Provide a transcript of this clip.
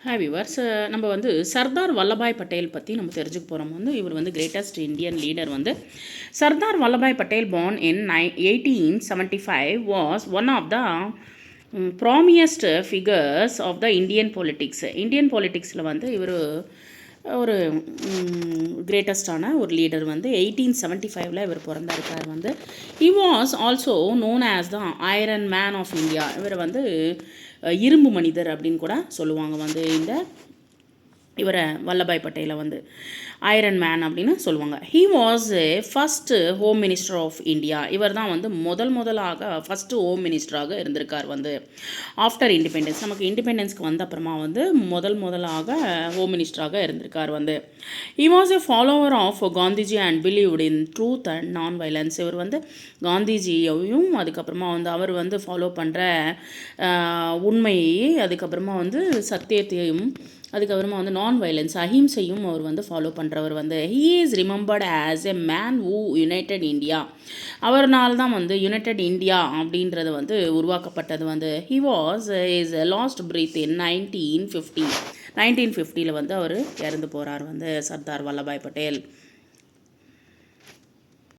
Hi viewers, நம்ம வந்து சர்தார் வல்லபாய் பட்டேல் பற்றி நம்ம தெரிஞ்சுக்க போகிறோம். இவர் வந்து greatest Indian leader Sardar Vallabhbhai Patel born in 1875 was one of the prominent figures of the Indian politics. Indian பொலிட்டிக்ஸில் இவர் ஒரு கிரேட்டஸ்டான ஒரு லீடர் 1875 இவர் பிறந்திருக்கார். He was also known as the iron man of India. இவர் இரும்பு மனிதர் அப்படின்னு கூட சொல்லுவாங்க. இந்த இவரை வல்லபாய் பட்டேலை ஐரன் மேன் அப்படின்னு சொல்லுவாங்க. He was first home minister of India. இவர் தான் முதலாக ஃபஸ்ட்டு ஹோம் மினிஸ்டராக இருந்திருக்கார் ஆஃப்டர் இண்டிபெண்டன்ஸ். நமக்கு இண்டிபெண்டன்ஸ்க்கு வந்த அப்புறமா முதலாக ஹோம் மினிஸ்டராக இருந்திருக்கார் he was a follower of Gandhiji and believed in truth and non violence. இவர் காந்திஜியையும் அதுக்கப்புறமா அவர் ஃபாலோ பண்ணுற உண்மையை அதுக்கப்புறமா சத்தியத்தையும் அதுக்கப்புறமா நான் வைலன்ஸ் அஹிம்சையும் அவர் ஃபாலோ பண்ணுறவர் he is remembered as a man who united India. அவர்னால் தான் யுனைடெட் இந்தியா அப்படின்றது உருவாக்கப்பட்டது. ஹி வாஸ் இஸ் லாஸ்ட் பிரீத் இன் 1950. 1950 அவர் இறந்து போகிறார் சர்தார் வல்லபாய் பட்டேல்.